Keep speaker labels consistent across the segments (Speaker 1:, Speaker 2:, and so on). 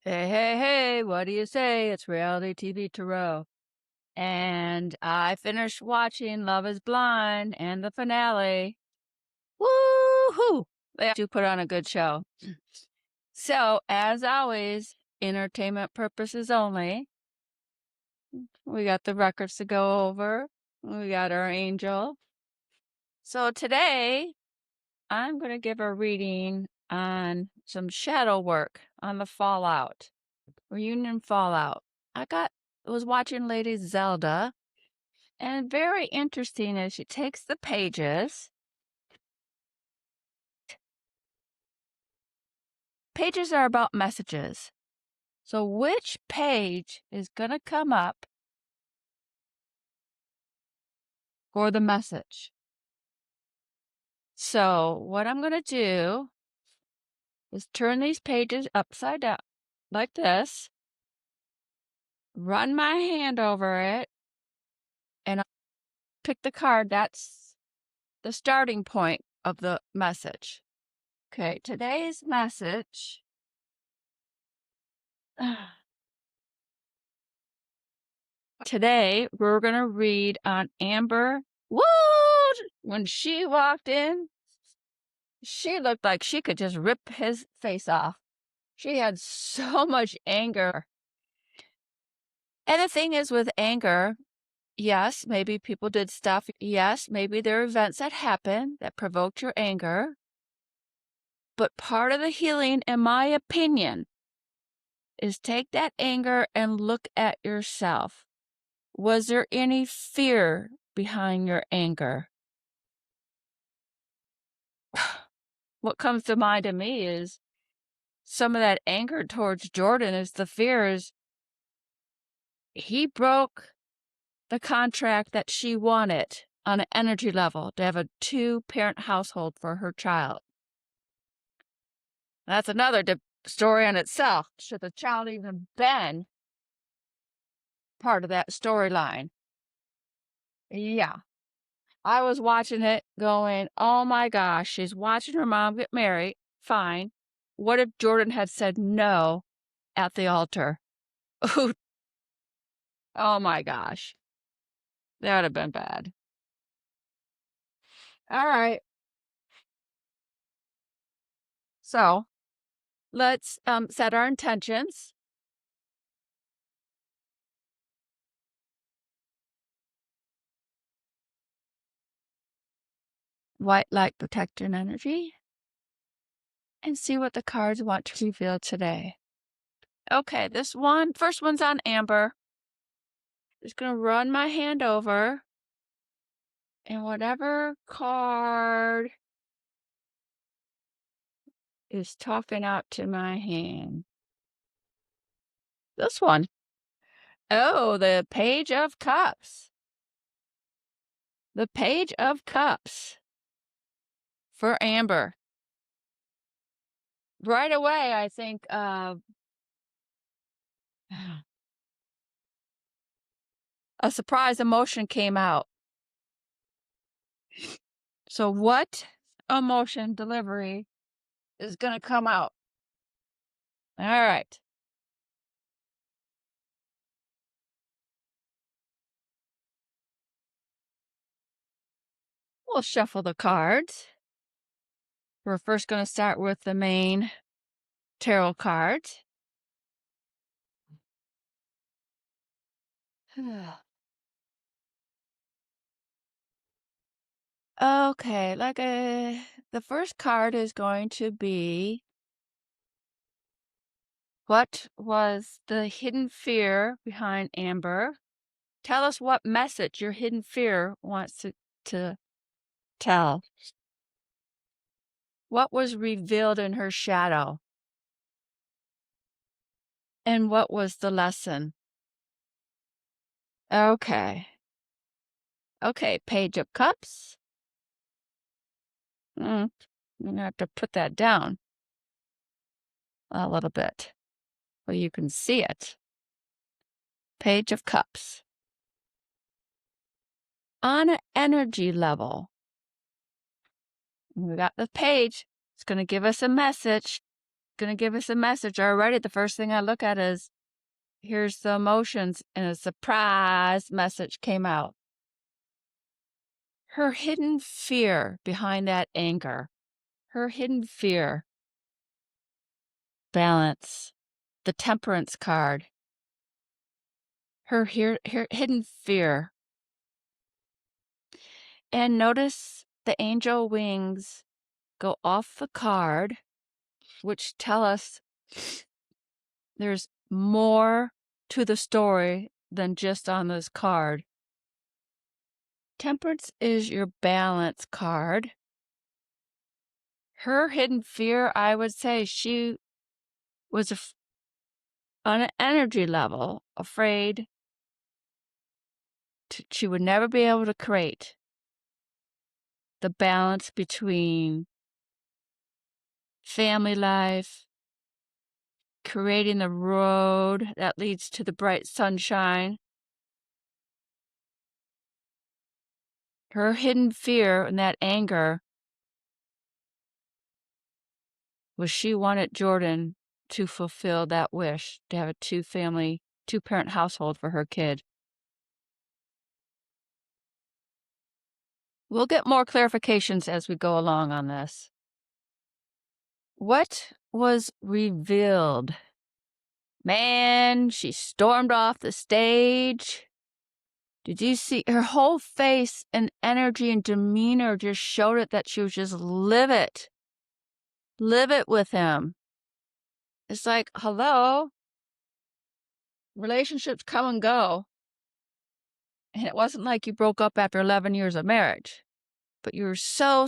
Speaker 1: Hey, hey, hey, what do you say? It's reality TV Tarot. And I finished watching Love is Blind and the finale. Woo-hoo! They do put on a good show. So, as always, entertainment purposes only. We got the records to go over. We got our angel. So today, I'm going to give a reading on some shadow work on the fallout. Reunion fallout. Was watching Lady Zelda, and very interesting as she takes the pages. Pages are about messages. So which page is going to come up for the message? So what I'm going to do is turn these pages upside down like this, run my hand over it, and I'll pick the card. That's the starting point of the message. Okay, today's message. Today, we're going to read on Amber. Woo! When she walked in, she looked like she could just rip his face off. She had so much anger. And the thing is with anger, yes, maybe people did stuff. Yes, maybe there are events that happened that provoked your anger. But part of the healing, in my opinion, is take that anger and look at yourself. Was there any fear behind your anger? What comes to mind to me is some of that anger towards Jordan is the fears. He broke the contract that she wanted on an energy level to have a 2-parent household for her child. That's another story in itself. Should the child even been part of that storyline? Yeah. I was watching it going, oh my gosh, she's watching her mom get married. Fine. What if Jordan had said no at the altar? Oh my gosh. That would have been bad. All right. So let's set our intentions. White light protection energy. And see what the cards want to reveal today. Okay, first one's on Amber. Just going to run my hand over. And whatever card is talking out to my hand. This one. Oh, the Page of Cups. The Page of Cups for Amber. Right away, I think a surprise emotion came out. So what emotion delivery is going to come out? All right. We'll shuffle the cards. We're first going to start with the main tarot cards. Okay, the first card is going to be, what was the hidden fear behind Amber? Tell us what message your hidden fear wants to tell. What was revealed in her shadow? And what was the lesson? Okay. Okay, Page of Cups. I'm going to have to put that down a little bit so you can see it. Page of Cups. On an energy level, we got the page. It's going to give us a message. going to give us a message already. The first thing I look at is, here's the emotions, and a surprise message came out. Her hidden fear behind that anger, her hidden fear, balance, the temperance card, her hidden fear. And notice the angel wings go off the card, which tell us there's more to the story than just on this card. Temperance is your balance card. Her hidden fear, I would say she was on an energy level afraid she would never be able to create the balance between family life, creating the road that leads to the bright sunshine. Her hidden fear and that anger was she wanted Jordan to fulfill that wish, to have a two-parent household for her kid. We'll get more clarifications as we go along on this. What was revealed? Man, she stormed off the stage. Did you see her whole face and energy and demeanor just showed it that she was just livid with him. It's like, hello, relationships come and go. And it wasn't like you broke up after 11 years of marriage, but you were so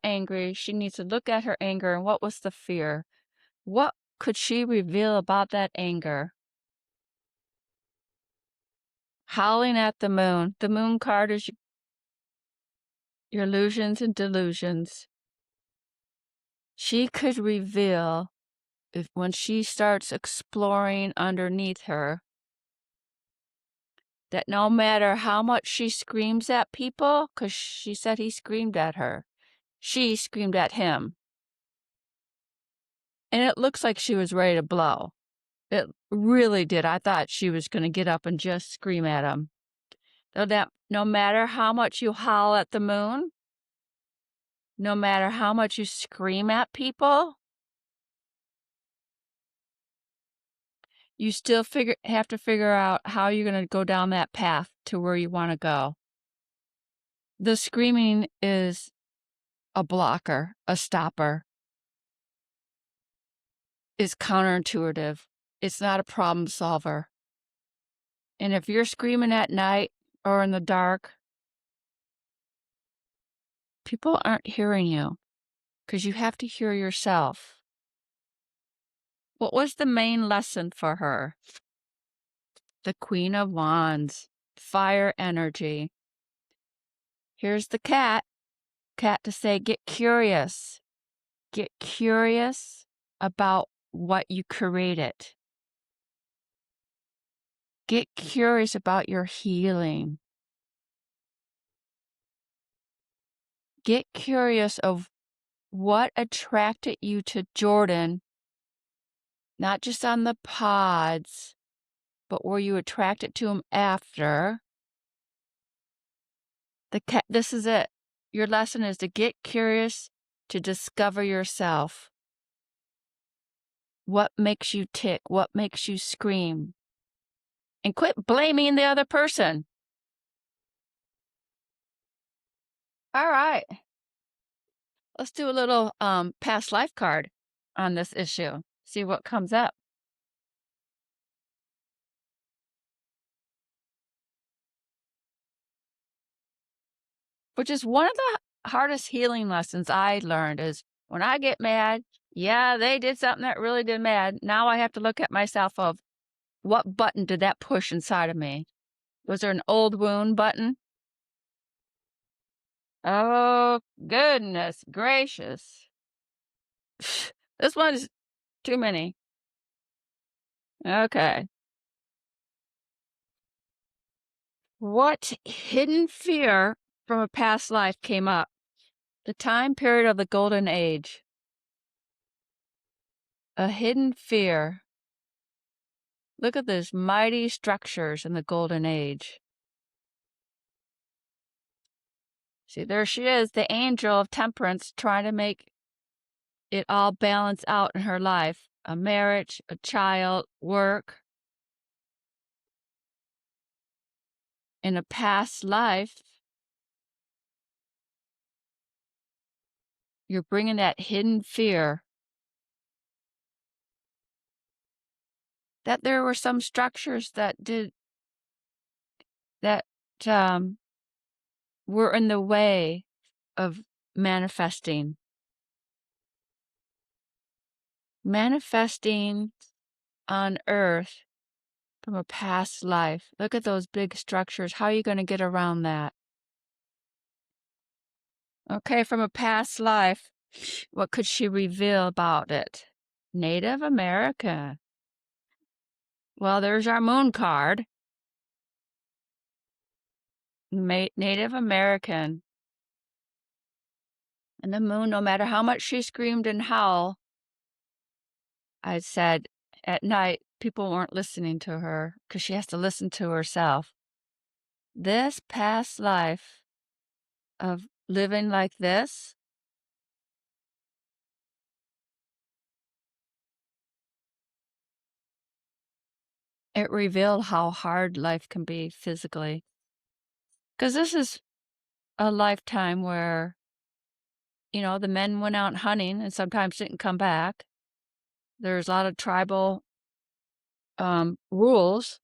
Speaker 1: angry. She needs to look at her anger. And what was the fear? What could she reveal about that anger? Howling at the moon. The moon card is your illusions and delusions. She could reveal, when she starts exploring underneath her, that no matter how much she screams at people, because she said he screamed at her, she screamed at him. And it looks like she was ready to blow. It really did. I thought she was going to get up and just scream at him. So that no matter how much you howl at the moon, no matter how much you scream at people, you still have to figure out how you're going to go down that path to where you want to go. The screaming is a blocker, a stopper. It's counterintuitive. It's not a problem solver. And if you're screaming at night or in the dark, people aren't hearing you because you have to hear yourself. What was the main lesson for her? The Queen of Wands, fire energy. Here's the cat to say, get curious. Get curious about what you created. Get curious about your healing. Get curious of what attracted you to Jordan, not just on the pods, but were you attracted to him after? This is it. Your lesson is to get curious, to discover yourself. What makes you tick? What makes you scream? And quit blaming the other person. All right. Let's do a little past life card on this issue. See what comes up. Which is one of the hardest healing lessons I learned is when I get mad, yeah, they did something that really did mad. Now I have to look at myself of what button did that push inside of me? Was there an old wound button? Oh, goodness gracious. This one's too many. Okay. What hidden fear from a past life came up? The time period of the Golden Age. A hidden fear. Look at these mighty structures in the Golden Age. See, there she is, the angel of temperance, trying to make it all balance out in her life. A marriage, a child, work. In a past life, you're bringing that hidden fear that there were some structures that were in the way of manifesting. Manifesting on earth from a past life. Look at those big structures. How are you going to get around that? Okay, from a past life, what could she reveal about it? Native American. Well, there's our moon card. Native American. And the moon, no matter how much she screamed and howled, I said at night, people weren't listening to her because she has to listen to herself. This past life of living like this, it revealed how hard life can be physically. Because this is a lifetime where, the men went out hunting and sometimes didn't come back. There's a lot of tribal rules.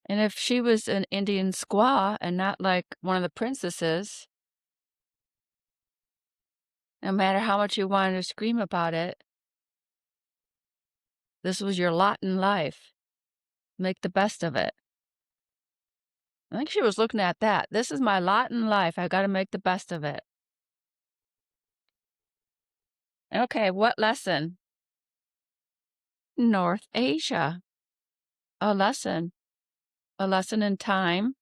Speaker 1: And if she was an Indian squaw and not like one of the princesses, no matter how much you wanted to scream about it, this was your lot in life. Make the best of it. I think she was looking at that. This is my lot in life. I got to make the best of it. Okay, what lesson? North Asia. A lesson. A lesson in time.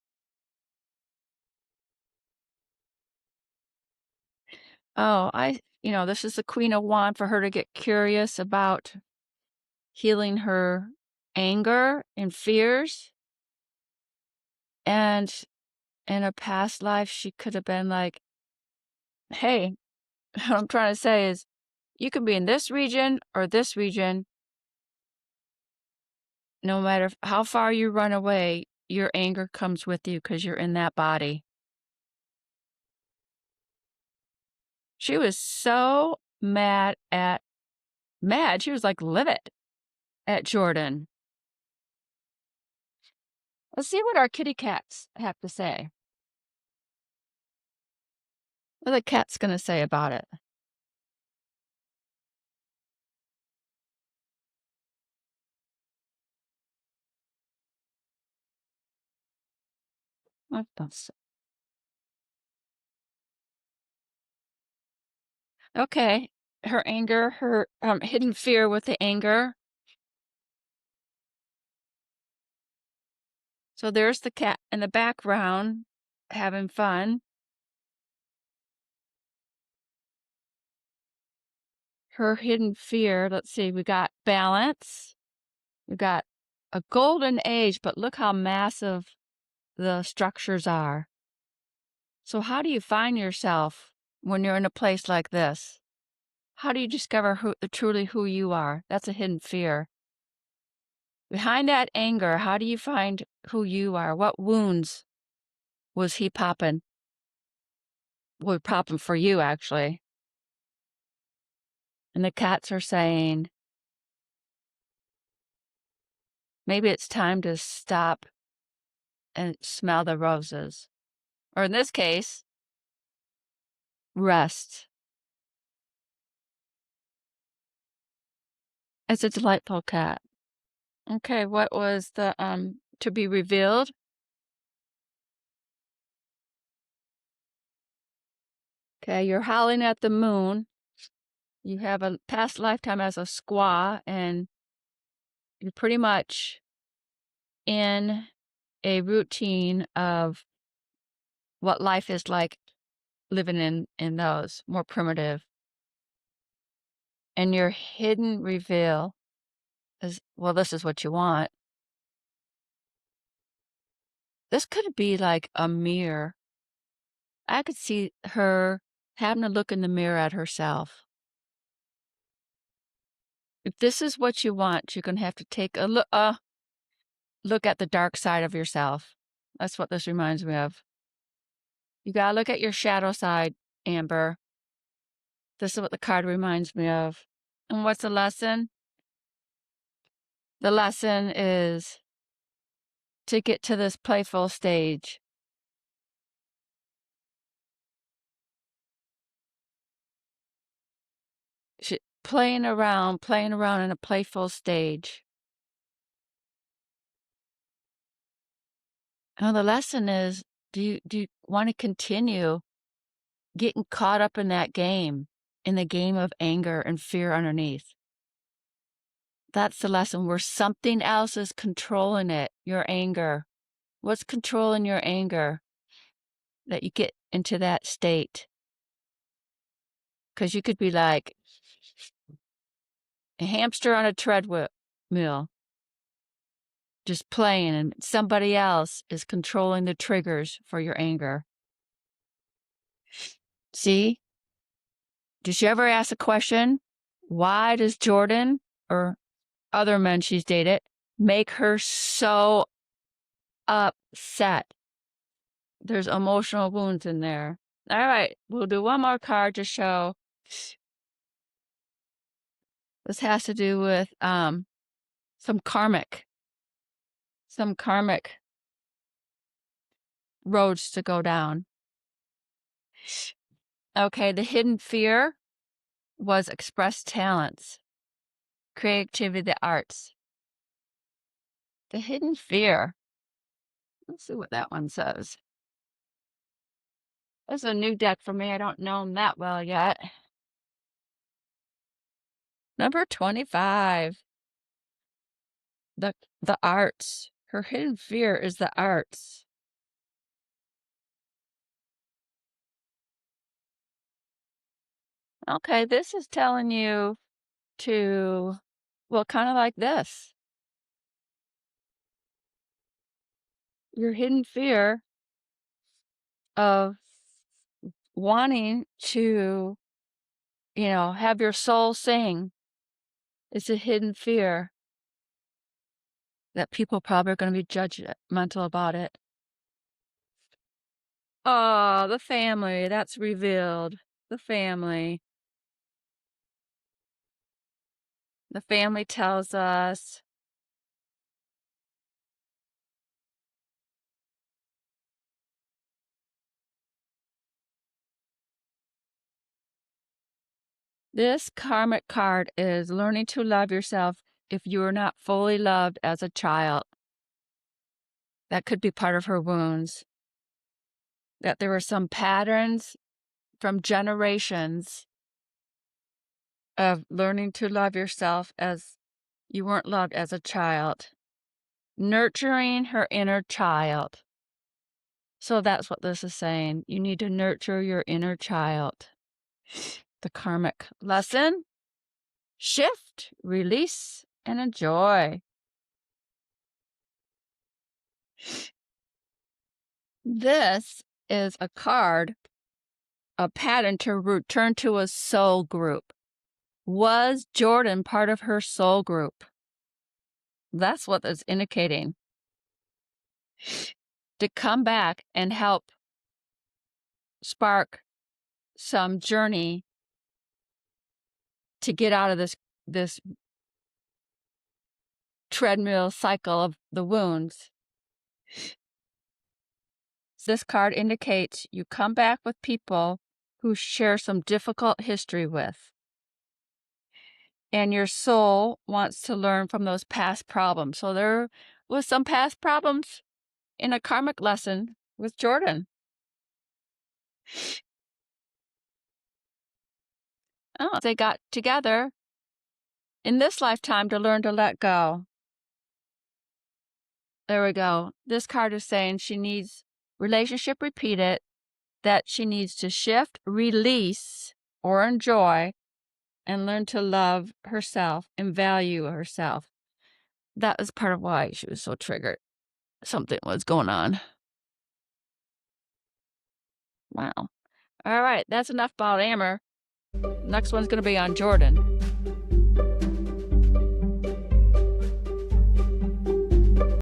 Speaker 1: Oh, this is the Queen of Wands for her to get curious about healing her anger and fears. And in a past life, she could have been like, hey, what I'm trying to say is you can be in this region or this region. No matter how far you run away, your anger comes with you because you're in that body. She was so mad. She was like livid at Jordan. Let's see what our kitty cats have to say. What are the cats going to say about it? What else? Okay, her anger, her hidden fear with the anger. So there's the cat in the background having fun. Her hidden fear, let's see, we got balance. We got a golden age, but look how massive the structures are. So how do you find yourself when you're in a place like this? How do you discover truly who you are? That's a hidden fear. Behind that anger, how do you find who you are? What wounds was he popping? Well, popping for you, actually. And the cats are saying, maybe it's time to stop and smell the roses. Or in this case, rest. It's a delightful cat. Okay, what was the to be revealed? Okay, you're howling at the moon. You have a past lifetime as a squaw, and you're pretty much in a routine of what life is like living in those, more primitive. And your hidden reveal is, well, this is what you want. This could be like a mirror. I could see her having to look in the mirror at herself. If this is what you want, you're gonna have to take a look at the dark side of yourself. That's what this reminds me of. You gotta look at your shadow side, Amber. This is what the card reminds me of. And what's the lesson? The lesson is to get to this playful stage. Playing around in a playful stage. And the lesson is, do you want to continue getting caught up in that game, in the game of anger and fear underneath? That's the lesson, where something else is controlling it, your anger. What's controlling your anger? That you get into that state. Because you could be like a hamster on a treadmill, just playing, and somebody else is controlling the triggers for your anger. See? Did she ever ask a question? Why does Jordan, or other men she's dated, make her so upset? There's emotional wounds in there. All right, we'll do one more card to show. This has to do with some karmic roads to go down. Okay, the hidden fear was expressed talents, creativity, the arts. The hidden fear. Let's see what that one says. This is a new deck for me. I don't know them that well yet. Number 25. The arts. Her hidden fear is the arts. Okay, this is telling you to, well, kind of like this. Your hidden fear of wanting to, have your soul sing. It's a hidden fear that people probably are going to be judgmental about it. Oh, the family, that's revealed. The family. The family tells us this karmic card is learning to love yourself if you are not fully loved as a child. That could be part of her wounds. That there were some patterns from generations of learning to love yourself as you weren't loved as a child. Nurturing her inner child. So that's what this is saying. You need to nurture your inner child. The karmic lesson: shift, release, and enjoy. This is a card, a pattern to return to a soul group. Was Jordan part of her soul group? That's what it's indicating. To come back and help spark some journey to get out of this treadmill cycle of the wounds. This card indicates you come back with people who share some difficult history with. And your soul wants to learn from those past problems. So there was some past problems in a karmic lesson with Jordan. Oh, they got together in this lifetime to learn to let go. There we go. This card is saying she needs relationship repeated, that she needs to shift, release, or enjoy, and learn to love herself and value herself. That was part of why she was so triggered. Something was going on. Wow. All right, that's enough about Amber. Next one's going to be on Jordan.